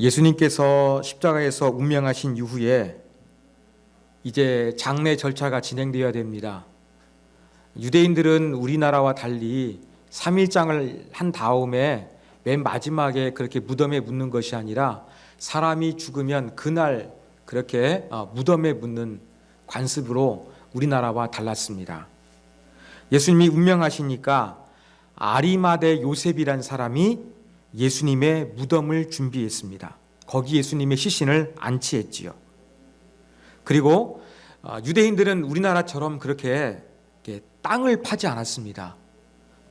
예수님께서 십자가에서 운명하신 이후에 이제 장례 절차가 진행되어야 됩니다. 유대인들은 우리나라와 달리 3일장을 한 다음에 맨 마지막에 그렇게 무덤에 묻는 것이 아니라 사람이 죽으면 그날 그렇게 무덤에 묻는 관습으로 우리나라와 달랐습니다. 예수님이 운명하시니까 아리마대 요셉이란 사람이 예수님의 무덤을 준비했습니다. 거기 예수님의 시신을 안치했지요. 그리고 유대인들은 우리나라처럼 그렇게 땅을 파지 않았습니다.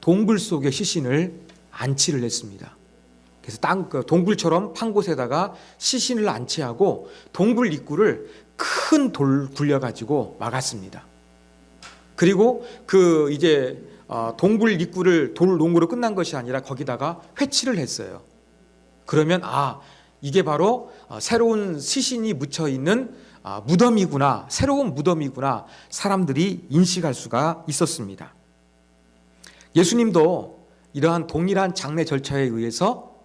동굴 속에 시신을 안치를 했습니다. 그래서 동굴처럼 판 곳에다가 시신을 안치하고 동굴 입구를 큰 돌 굴려가지고 막았습니다. 그리고 동굴 입구를 돌 농구로 끝난 것이 아니라 거기다가 회치를 했어요. 그러면 이게 바로 새로운 시신이 묻혀 있는 무덤이구나, 새로운 무덤이구나 사람들이 인식할 수가 있었습니다. 예수님도 이러한 동일한 장례 절차에 의해서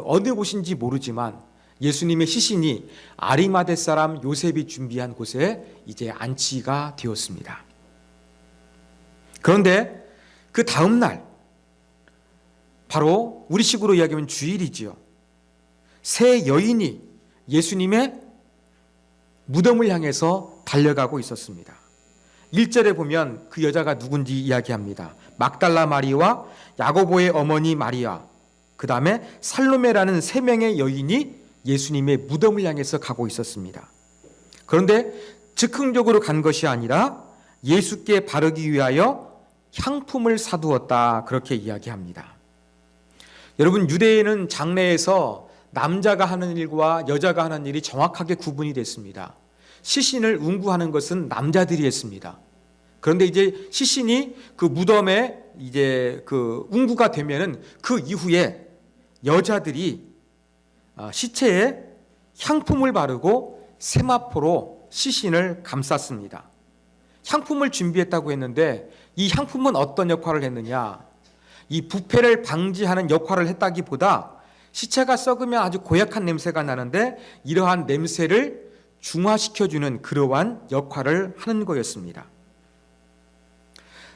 어느 곳인지 모르지만 예수님의 시신이 아리마대 사람 요셉이 준비한 곳에 이제 안치가 되었습니다. 그런데 그 다음 날, 바로 우리식으로 이야기하면 주일이지요. 세 여인이 예수님의 무덤을 향해서 달려가고 있었습니다. 1절에 보면 그 여자가 누군지 이야기합니다. 막달라 마리와 야고보의 어머니 마리아, 그 다음에 살로메라는 세 명의 여인이 예수님의 무덤을 향해서 가고 있었습니다. 그런데 즉흥적으로 간 것이 아니라 예수께 바르기 위하여 향품을 사두었다, 그렇게 이야기합니다. 여러분, 유대인은 장례에서 남자가 하는 일과 여자가 하는 일이 정확하게 구분이 됐습니다. 시신을 운구하는 것은 남자들이 했습니다. 그런데 이제 시신이 그 무덤에 운구가 되면은 그 이후에 여자들이 시체에 향품을 바르고 세마포로 시신을 감쌌습니다. 향품을 준비했다고 했는데 이 향품은 어떤 역할을 했느냐? 이 부패를 방지하는 역할을 했다기보다 시체가 썩으면 아주 고약한 냄새가 나는데 이러한 냄새를 중화시켜주는 그러한 역할을 하는 거였습니다.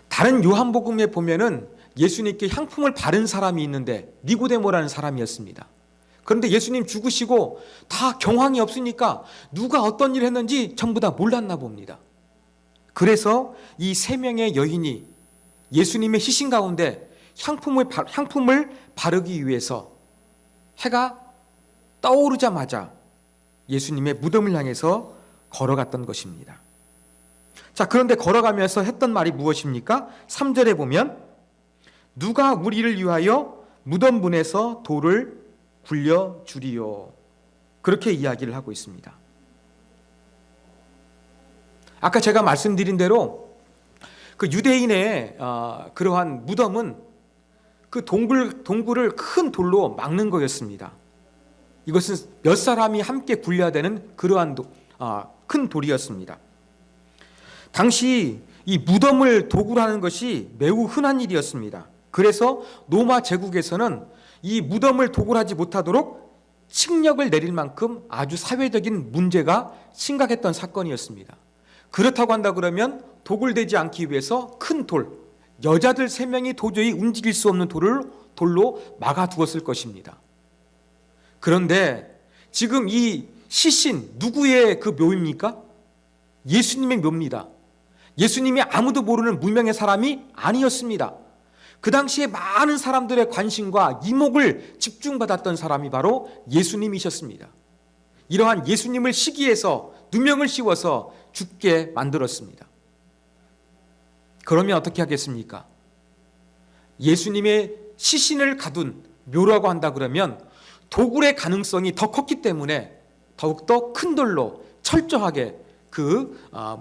다른 요한복음에 보면은 예수님께 향품을 바른 사람이 있는데 니고데모라는 사람이었습니다. 그런데 예수님 죽으시고 다 경황이 없으니까 누가 어떤 일을 했는지 전부 다 몰랐나 봅니다. 그래서 이 세 명의 여인이 예수님의 시신 가운데 향품을 바르기 위해서 해가 떠오르자마자 예수님의 무덤을 향해서 걸어갔던 것입니다. 자, 그런데 걸어가면서 했던 말이 무엇입니까? 3절에 보면 누가 우리를 위하여 무덤 문에서 돌을 굴려주리요, 그렇게 이야기를 하고 있습니다. 아까 제가 말씀드린 대로 그 유대인의 그러한 무덤은 그 동굴을 큰 돌로 막는 거였습니다. 이것은 몇 사람이 함께 굴려야 되는 그러한 큰 돌이었습니다. 당시 이 무덤을 도구로 하는 것이 매우 흔한 일이었습니다. 그래서 로마 제국에서는 이 무덤을 도구로 하지 못하도록 칙령을 내릴 만큼 아주 사회적인 문제가 심각했던 사건이었습니다. 그렇다고 한다 그러면 도굴되지 않기 위해서 큰 돌, 여자들 3명이 도저히 움직일 수 없는 돌로 막아두었을 것입니다. 그런데 지금 이 시신, 누구의 그 묘입니까? 예수님의 묘입니다. 예수님이 아무도 모르는 무명의 사람이 아니었습니다. 그 당시에 많은 사람들의 관심과 이목을 집중받았던 사람이 바로 예수님이셨습니다. 이러한 예수님을 시기해서 누명을 씌워서 죽게 만들었습니다. 그러면 어떻게 하겠습니까? 예수님의 시신을 가둔 묘라고 한다 그러면 도굴의 가능성이 더 컸기 때문에 더욱더 큰 돌로 철저하게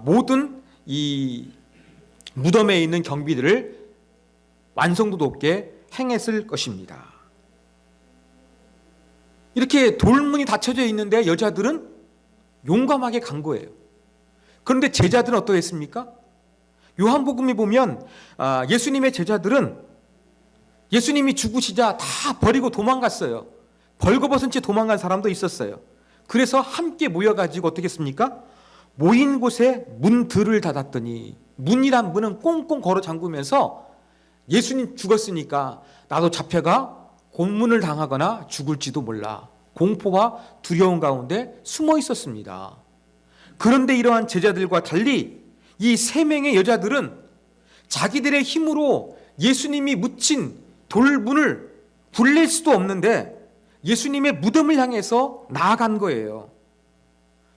모든 이 무덤에 있는 경비들을 완성도 높게 행했을 것입니다. 이렇게 돌문이 닫혀져 있는데 여자들은 용감하게 간 거예요. 그런데 제자들은 어떠했습니까? 요한복음에 보면 예수님의 제자들은 예수님이 죽으시자 다 버리고 도망갔어요. 벌거벗은 채 도망간 사람도 있었어요. 그래서 함께 모여가지고 어떻게 했습니까? 모인 곳에 문들을 닫았더니, 문이란 문은 꽁꽁 걸어 잠그면서 예수님 죽었으니까 나도 잡혀가 곤문을 당하거나 죽을지도 몰라, 공포와 두려움 가운데 숨어 있었습니다. 그런데 이러한 제자들과 달리 이 세 명의 여자들은 자기들의 힘으로 예수님이 묻힌 돌문을 굴릴 수도 없는데 예수님의 무덤을 향해서 나아간 거예요.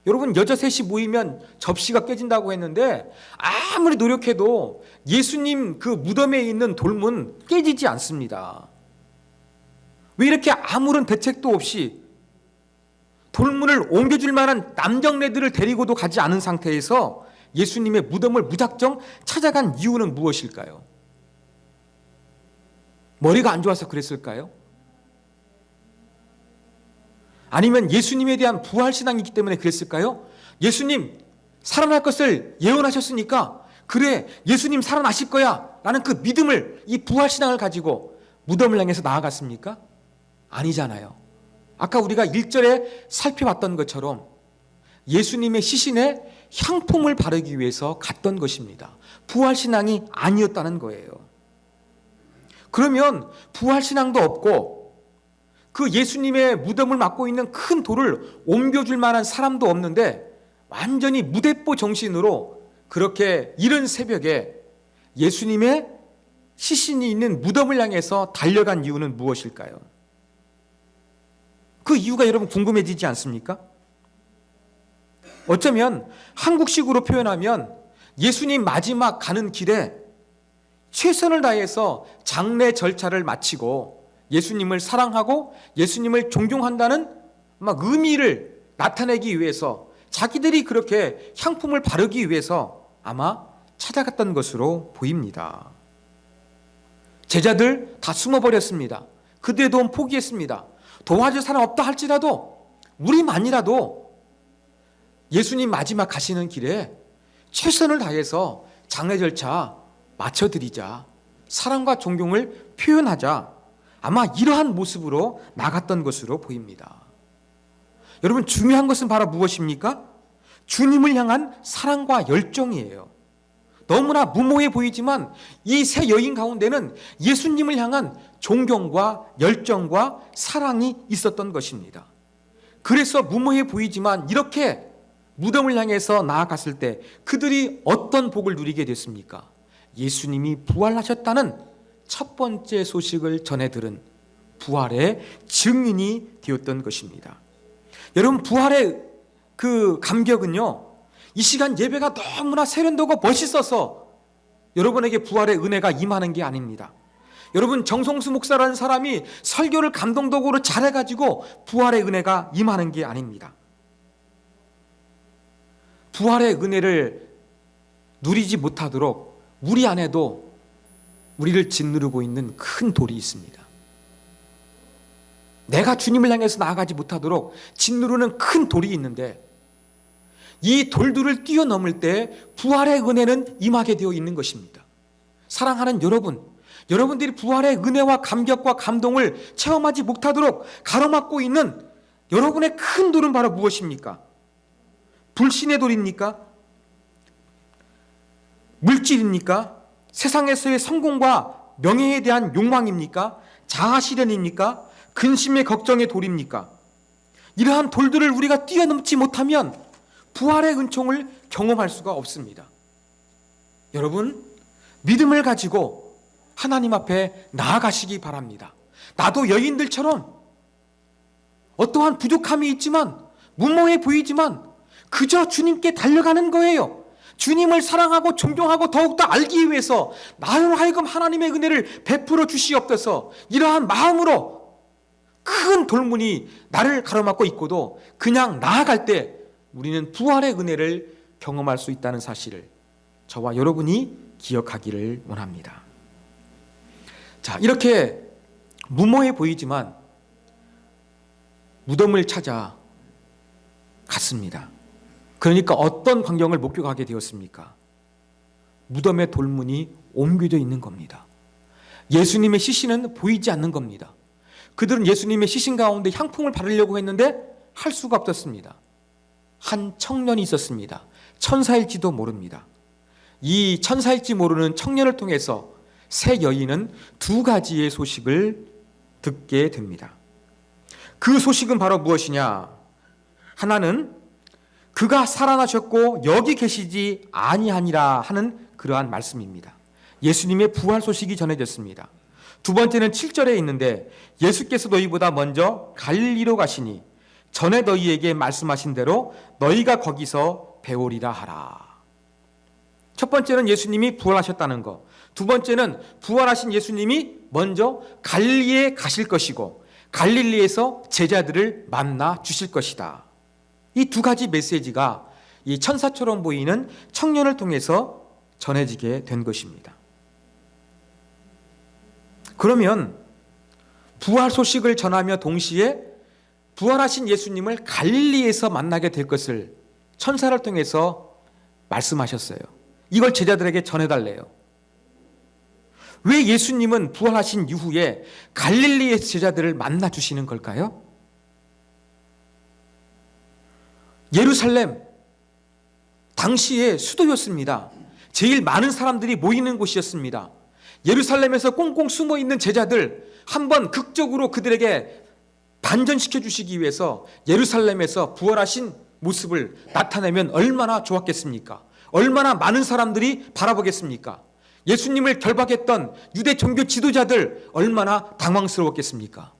여러분, 여자 셋이 모이면 접시가 깨진다고 했는데 아무리 노력해도 예수님 그 무덤에 있는 돌문 깨지지 않습니다. 왜 이렇게 아무런 대책도 없이 돌문을 옮겨줄 만한 남정네들을 데리고도 가지 않은 상태에서 예수님의 무덤을 무작정 찾아간 이유는 무엇일까요? 머리가 안 좋아서 그랬을까요? 아니면 예수님에 대한 부활신앙이 있기 때문에 그랬을까요? 예수님 살아날 것을 예언하셨으니까 그래, 예수님 살아나실 거야 라는 그 믿음을, 이 부활신앙을 가지고 무덤을 향해서 나아갔습니까? 아니잖아요. 아까 우리가 1절에 살펴봤던 것처럼 예수님의 시신에 향품을 바르기 위해서 갔던 것입니다. 부활신앙이 아니었다는 거예요. 그러면 부활신앙도 없고 그 예수님의 무덤을 맡고 있는 큰 돌을 옮겨줄 만한 사람도 없는데 완전히 무대뽀 정신으로 그렇게 이른 새벽에 예수님의 시신이 있는 무덤을 향해서 달려간 이유는 무엇일까요? 그 이유가 여러분 궁금해지지 않습니까? 어쩌면 한국식으로 표현하면 예수님 마지막 가는 길에 최선을 다해서 장례 절차를 마치고 예수님을 사랑하고 예수님을 존경한다는 막 의미를 나타내기 위해서 자기들이 그렇게 향품을 바르기 위해서 아마 찾아갔던 것으로 보입니다. 제자들 다 숨어버렸습니다. 그들의 포기했습니다. 도와줄 사람 없다 할지라도 우리만이라도 예수님 마지막 가시는 길에 최선을 다해서 장례 절차 마쳐드리자, 사랑과 존경을 표현하자, 아마 이러한 모습으로 나갔던 것으로 보입니다. 여러분, 중요한 것은 바로 무엇입니까? 주님을 향한 사랑과 열정이에요. 너무나 무모해 보이지만 이 세 여인 가운데는 예수님을 향한 존경과 열정과 사랑이 있었던 것입니다. 그래서 무모해 보이지만 이렇게 무덤을 향해서 나아갔을 때 그들이 어떤 복을 누리게 됐습니까? 예수님이 부활하셨다는 첫 번째 소식을 전해 들은 부활의 증인이 되었던 것입니다. 여러분, 부활의 그 감격은요, 이 시간 예배가 너무나 세련되고 멋있어서 여러분에게 부활의 은혜가 임하는 게 아닙니다. 여러분, 정성수 목사라는 사람이 설교를 감동적으로 잘해가지고 부활의 은혜가 임하는 게 아닙니다. 부활의 은혜를 누리지 못하도록 우리 안에도 우리를 짓누르고 있는 큰 돌이 있습니다. 내가 주님을 향해서 나아가지 못하도록 짓누르는 큰 돌이 있는데 이 돌들을 뛰어넘을 때 부활의 은혜는 임하게 되어 있는 것입니다. 사랑하는 여러분, 여러분들이 부활의 은혜와 감격과 감동을 체험하지 못하도록 가로막고 있는 여러분의 큰 돌은 바로 무엇입니까? 불신의 돌입니까? 물질입니까? 세상에서의 성공과 명예에 대한 욕망입니까? 자아실현입니까? 근심의 걱정의 돌입니까? 이러한 돌들을 우리가 뛰어넘지 못하면 부활의 은총을 경험할 수가 없습니다. 여러분, 믿음을 가지고 하나님 앞에 나아가시기 바랍니다. 나도 여인들처럼 어떠한 부족함이 있지만, 무모해 보이지만 그저 주님께 달려가는 거예요. 주님을 사랑하고 존경하고 더욱더 알기 위해서 나로 하여금 하나님의 은혜를 베풀어 주시옵소서, 이러한 마음으로 큰 돌문이 나를 가로막고 있고도 그냥 나아갈 때 우리는 부활의 은혜를 경험할 수 있다는 사실을 저와 여러분이 기억하기를 원합니다. 자, 이렇게 무모해 보이지만 무덤을 찾아 갔습니다. 그러니까 어떤 광경을 목격하게 되었습니까? 무덤의 돌문이 옮겨져 있는 겁니다. 예수님의 시신은 보이지 않는 겁니다. 그들은 예수님의 시신 가운데 향품을 바르려고 했는데 할 수가 없었습니다. 한 청년이 있었습니다. 천사일지도 모릅니다. 이 천사일지 모르는 청년을 통해서 세 여인은 두 가지의 소식을 듣게 됩니다. 그 소식은 바로 무엇이냐? 하나는 그가 살아나셨고 여기 계시지 아니하니라 하는 그러한 말씀입니다. 예수님의 부활 소식이 전해졌습니다. 두 번째는 7절에 있는데 예수께서 너희보다 먼저 갈릴리로 가시니 전에 너희에게 말씀하신 대로 너희가 거기서 배우리라 하라. 첫 번째는 예수님이 부활하셨다는 것. 두 번째는 부활하신 예수님이 먼저 갈릴리에 가실 것이고 갈릴리에서 제자들을 만나 주실 것이다. 이 두 가지 메시지가 이 천사처럼 보이는 청년을 통해서 전해지게 된 것입니다. 그러면 부활 소식을 전하며 동시에 부활하신 예수님을 갈릴리에서 만나게 될 것을 천사를 통해서 말씀하셨어요. 이걸 제자들에게 전해달래요. 왜 예수님은 부활하신 이후에 갈릴리에서 제자들을 만나 주시는 걸까요? 예루살렘, 당시의 수도였습니다. 제일 많은 사람들이 모이는 곳이었습니다. 예루살렘에서 꽁꽁 숨어 있는 제자들 한번 극적으로 그들에게 반전시켜 주시기 위해서 예루살렘에서 부활하신 모습을 나타내면 얼마나 좋았겠습니까? 얼마나 많은 사람들이 바라보겠습니까? 예수님을 결박했던 유대 종교 지도자들 얼마나 당황스러웠겠습니까?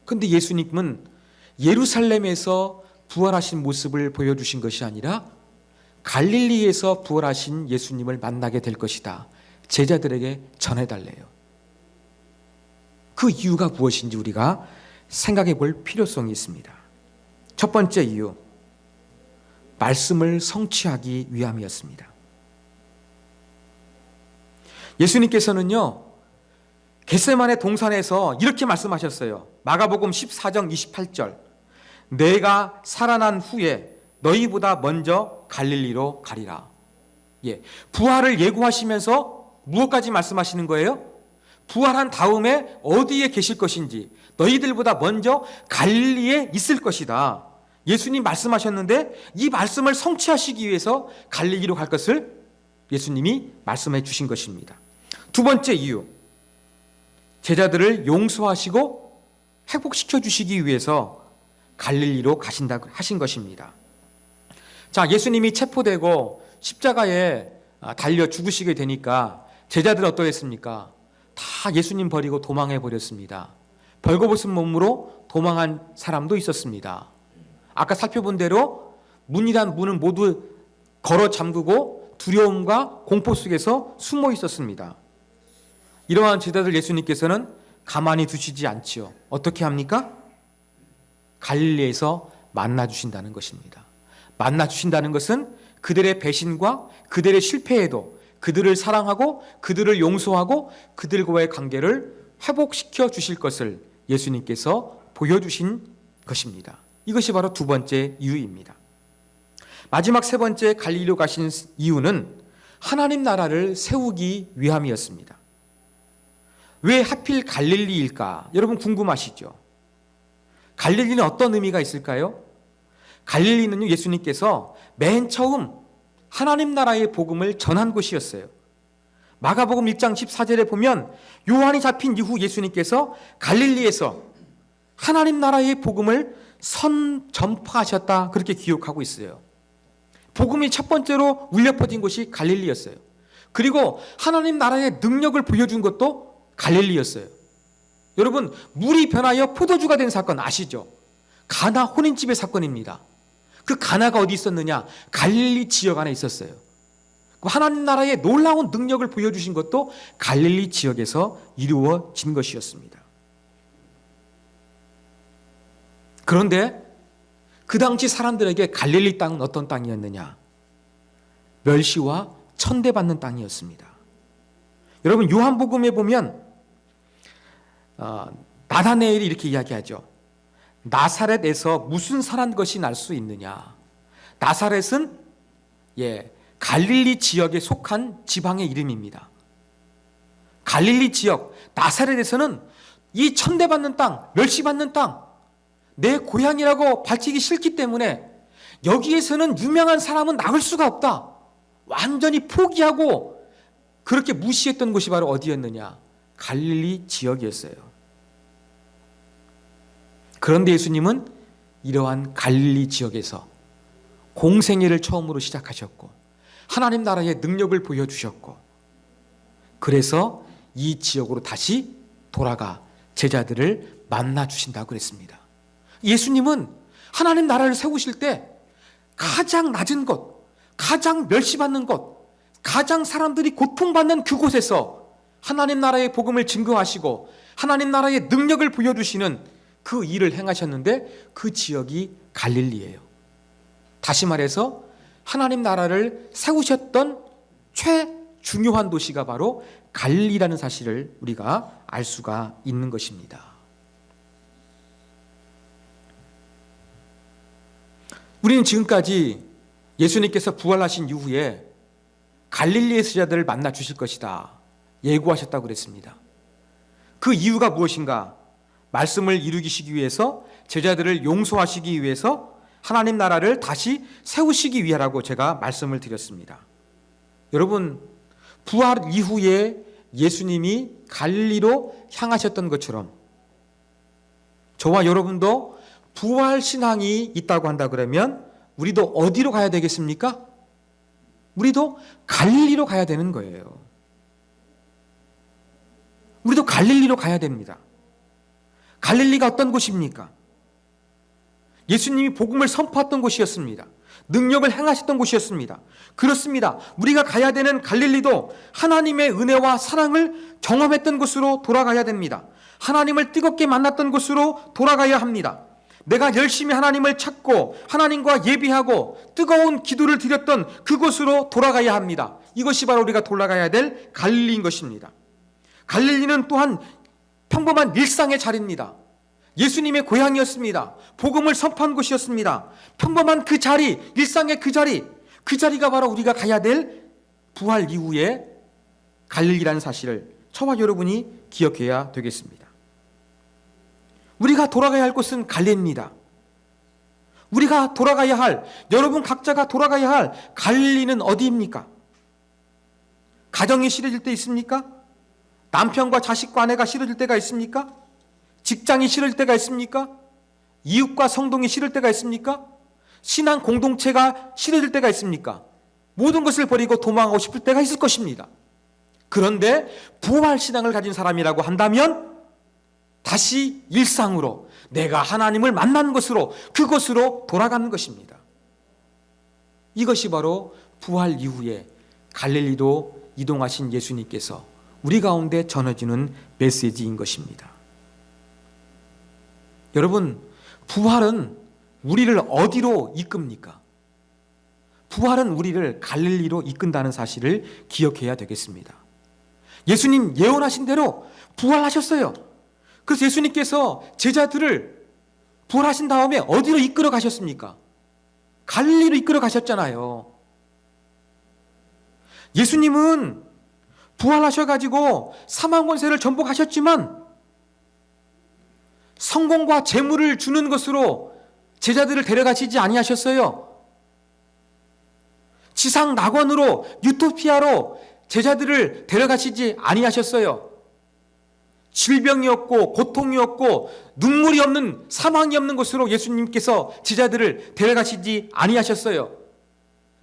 그런데 예수님은 예루살렘에서 부활하신 모습을 보여주신 것이 아니라 갈릴리에서 부활하신 예수님을 만나게 될 것이다. 제자들에게 전해달래요. 그 이유가 무엇인지 우리가 생각해 볼 필요성이 있습니다. 첫 번째 이유, 말씀을 성취하기 위함이었습니다. 예수님께서는요, 겟세마네 동산에서 이렇게 말씀하셨어요. 마가복음 14장 28절. 내가 살아난 후에 너희보다 먼저 갈릴리로 가리라. 부활을 예고하시면서 무엇까지 말씀하시는 거예요? 부활한 다음에 어디에 계실 것인지, 너희들보다 먼저 갈릴리에 있을 것이다. 예수님 말씀하셨는데 이 말씀을 성취하시기 위해서 갈릴리로 갈 것을 예수님이 말씀해 주신 것입니다. 두 번째 이유, 제자들을 용서하시고 회복시켜 주시기 위해서 갈릴리로 가신다고 하신 것입니다. 자, 예수님이 체포되고 십자가에 달려 죽으시게 되니까 제자들은 어떠했습니까? 다 예수님 버리고 도망해 버렸습니다. 벌거벗은 몸으로 도망한 사람도 있었습니다. 아까 살펴본 대로 문이란 문은 모두 걸어 잠그고 두려움과 공포 속에서 숨어 있었습니다. 이러한 제자들 예수님께서는 가만히 두시지 않지요. 어떻게 합니까? 갈릴리에서 만나 주신다는 것입니다. 만나 주신다는 것은 그들의 배신과 그들의 실패에도 그들을 사랑하고 그들을 용서하고 그들과의 관계를 회복시켜 주실 것을 예수님께서 보여주신 것입니다. 이것이 바로 두 번째 이유입니다. 마지막 세 번째 갈릴리로 가신 이유는 하나님 나라를 세우기 위함이었습니다. 왜 하필 갈릴리일까? 여러분 궁금하시죠? 갈릴리는 어떤 의미가 있을까요? 갈릴리는 예수님께서 맨 처음 하나님 나라의 복음을 전한 곳이었어요. 마가복음 1장 14절에 보면 요한이 잡힌 이후 예수님께서 갈릴리에서 하나님 나라의 복음을 전파하셨다, 그렇게 기록하고 있어요. 복음이 첫 번째로 울려 퍼진 곳이 갈릴리였어요. 그리고 하나님 나라의 능력을 보여준 것도 갈릴리였어요. 여러분, 물이 변하여 포도주가 된 사건 아시죠? 가나 혼인집의 사건입니다. 그 가나가 어디 있었느냐? 갈릴리 지역 안에 있었어요. 하나님 나라의 놀라운 능력을 보여주신 것도 갈릴리 지역에서 이루어진 것이었습니다. 그런데 그 당시 사람들에게 갈릴리 땅은 어떤 땅이었느냐? 멸시와 천대받는 땅이었습니다. 여러분, 요한복음에 보면 나다네엘이 이렇게 이야기하죠. 나사렛에서 무슨 선한 것이 날 수 있느냐? 나사렛은 갈릴리 지역에 속한 지방의 이름입니다. 갈릴리 지역 나사렛에서는 이 천대받는 땅, 멸시받는 땅, 내 고향이라고 밝히기 싫기 때문에 여기에서는 유명한 사람은 나올 수가 없다. 완전히 포기하고 그렇게 무시했던 곳이 바로 어디였느냐? 갈릴리 지역이었어요. 그런데 예수님은 이러한 갈릴리 지역에서 공생애를 처음으로 시작하셨고 하나님 나라의 능력을 보여주셨고 그래서 이 지역으로 다시 돌아가 제자들을 만나 주신다고 그랬습니다. 예수님은 하나님 나라를 세우실 때 가장 낮은 곳, 가장 멸시받는 곳, 가장 사람들이 고통받는 그곳에서 하나님 나라의 복음을 증거하시고 하나님 나라의 능력을 보여주시는 그 일을 행하셨는데 그 지역이 갈릴리예요. 다시 말해서 하나님 나라를 세우셨던 최중요한 도시가 바로 갈릴리라는 사실을 우리가 알 수가 있는 것입니다. 우리는 지금까지 예수님께서 부활하신 이후에 갈릴리의 제자들을 만나 주실 것이다 예고하셨다고 그랬습니다. 그 이유가 무엇인가? 말씀을 이루시기 위해서, 제자들을 용서하시기 위해서, 하나님 나라를 다시 세우시기 위하라고 제가 말씀을 드렸습니다. 여러분, 부활 이후에 예수님이 갈릴리로 향하셨던 것처럼 저와 여러분도 부활 신앙이 있다고 한다 그러면 우리도 어디로 가야 되겠습니까? 우리도 갈릴리로 가야 되는 거예요. 우리도 갈릴리로 가야 됩니다. 갈릴리가 어떤 곳입니까? 예수님이 복음을 선포했던 곳이었습니다. 능력을 행하셨던 곳이었습니다. 그렇습니다. 우리가 가야 되는 갈릴리도 하나님의 은혜와 사랑을 경험했던 곳으로 돌아가야 됩니다. 하나님을 뜨겁게 만났던 곳으로 돌아가야 합니다. 내가 열심히 하나님을 찾고 하나님과 예비하고 뜨거운 기도를 드렸던 그곳으로 돌아가야 합니다. 이것이 바로 우리가 돌아가야 될 갈릴리인 것입니다. 갈릴리는 또한 평범한 일상의 자리입니다. 예수님의 고향이었습니다. 복음을 선포한 곳이었습니다. 평범한 그 자리, 일상의 그 자리가 바로 우리가 가야 될 부활 이후에 갈릴리라는 사실을 저와 여러분이 기억해야 되겠습니다. 우리가 돌아가야 할 곳은 갈릴리입니다. 우리가 돌아가야 할, 여러분 각자가 돌아가야 할 갈릴리는 어디입니까? 가정이 싫어질 때 있습니까? 남편과 자식과 아내가 싫어질 때가 있습니까? 직장이 싫을 때가 있습니까? 이웃과 성동이 싫을 때가 있습니까? 신앙 공동체가 싫어질 때가 있습니까? 모든 것을 버리고 도망하고 싶을 때가 있을 것입니다. 그런데 부활 신앙을 가진 사람이라고 한다면 다시 일상으로 내가 하나님을 만난 것으로 그것으로 돌아가는 것입니다. 이것이 바로 부활 이후에 갈릴리로 이동하신 예수님께서 우리 가운데 전해주는 메시지인 것입니다. 여러분, 부활은 우리를 어디로 이끕니까? 부활은 우리를 갈릴리로 이끈다는 사실을 기억해야 되겠습니다. 예수님 예언하신 대로 부활하셨어요. 그래서 예수님께서 제자들을 부활하신 다음에 어디로 이끌어 가셨습니까? 갈릴리로 이끌어 가셨잖아요. 예수님은 부활하셔가지고 사망 권세를 전복하셨지만 성공과 재물을 주는 것으로 제자들을 데려가시지 아니하셨어요. 지상 낙원으로, 유토피아로 제자들을 데려가시지 아니하셨어요. 질병이 없고 고통이 없고 눈물이 없는, 사망이 없는 곳으로 예수님께서 제자들을 데려가시지 아니하셨어요.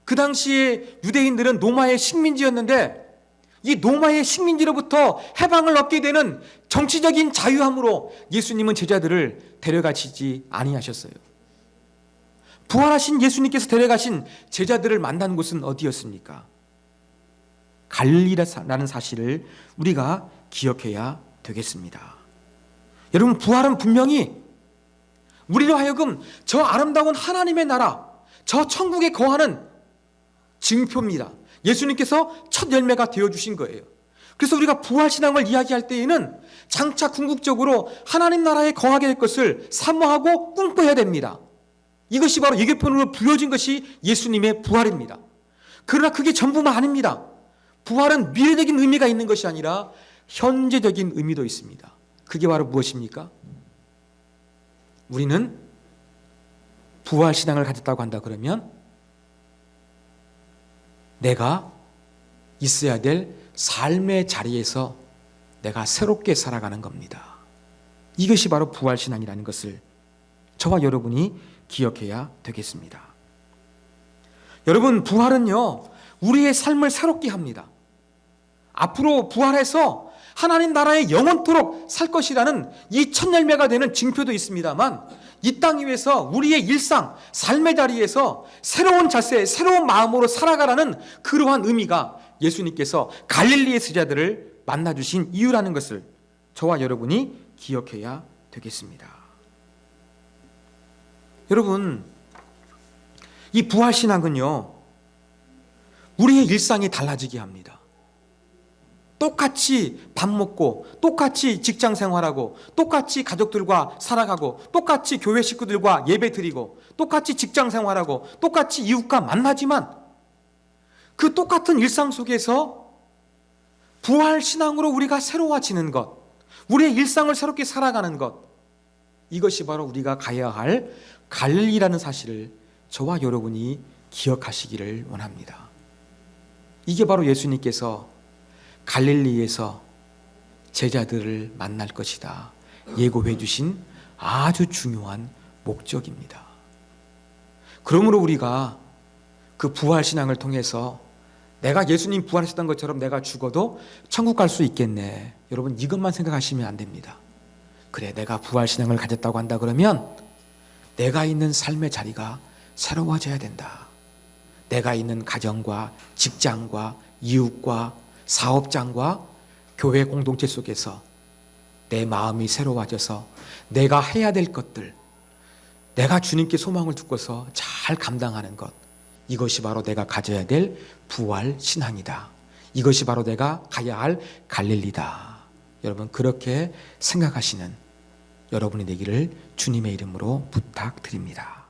그 당시에 유대인들은 로마의 식민지였는데 이 로마의 식민지로부터 해방을 얻게 되는 정치적인 자유함으로 예수님은 제자들을 데려가시지 아니하셨어요. 부활하신 예수님께서 데려가신 제자들을 만난 곳은 어디였습니까? 갈릴리라는 사실을 우리가 기억해야 되겠습니다. 여러분, 부활은 분명히 우리로 하여금 저 아름다운 하나님의 나라, 저 천국에 거하는 증표입니다. 예수님께서 첫 열매가 되어주신 거예요. 그래서 우리가 부활신앙을 이야기할 때에는 장차 궁극적으로 하나님 나라에 거하게 될 것을 사모하고 꿈꿔야 됩니다. 이것이 바로 예교편으로 부여진 것이 예수님의 부활입니다. 그러나 그게 전부가 아닙니다. 부활은 미래적인 의미가 있는 것이 아니라 현재적인 의미도 있습니다. 그게 바로 무엇입니까? 우리는 부활신앙을 가졌다고 한다 그러면 내가 있어야 될 삶의 자리에서 내가 새롭게 살아가는 겁니다. 이것이 바로 부활신앙이라는 것을 저와 여러분이 기억해야 되겠습니다. 여러분, 부활은요, 우리의 삶을 새롭게 합니다. 앞으로 부활해서 하나님 나라에 영원토록 살 것이라는 이 첫 열매가 되는 징표도 있습니다만, 이 땅 위에서 우리의 일상, 삶의 자리에서 새로운 자세, 새로운 마음으로 살아가라는 그러한 의미가 예수님께서 갈릴리의 제자들을 만나주신 이유라는 것을 저와 여러분이 기억해야 되겠습니다. 여러분, 이 부활신앙은요, 우리의 일상이 달라지게 합니다. 똑같이 밥 먹고, 똑같이 직장 생활하고, 똑같이 가족들과 살아가고, 똑같이 교회 식구들과 예배 드리고, 똑같이 직장 생활하고, 똑같이 이웃과 만나지만 그 똑같은 일상 속에서 부활신앙으로 우리가 새로워지는 것, 우리의 일상을 새롭게 살아가는 것, 이것이 바로 우리가 가야 할 갈릴리라는 사실을 저와 여러분이 기억하시기를 원합니다. 이게 바로 예수님께서 갈릴리에서 제자들을 만날 것이다 예고해 주신 아주 중요한 목적입니다. 그러므로 우리가 그 부활신앙을 통해서 내가 예수님 부활하셨던 것처럼 내가 죽어도 천국 갈 수 있겠네, 여러분 이것만 생각하시면 안 됩니다. 그래, 내가 부활신앙을 가졌다고 한다 그러면 내가 있는 삶의 자리가 새로워져야 된다. 내가 있는 가정과 직장과 이웃과 사업장과 교회 공동체 속에서 내 마음이 새로워져서 내가 해야 될 것들, 내가 주님께 소망을 두고서 잘 감당하는 것, 이것이 바로 내가 가져야 될 부활 신앙이다. 이것이 바로 내가 가야 할 갈릴리다. 여러분, 그렇게 생각하시는 여러분이 되기를 주님의 이름으로 부탁드립니다.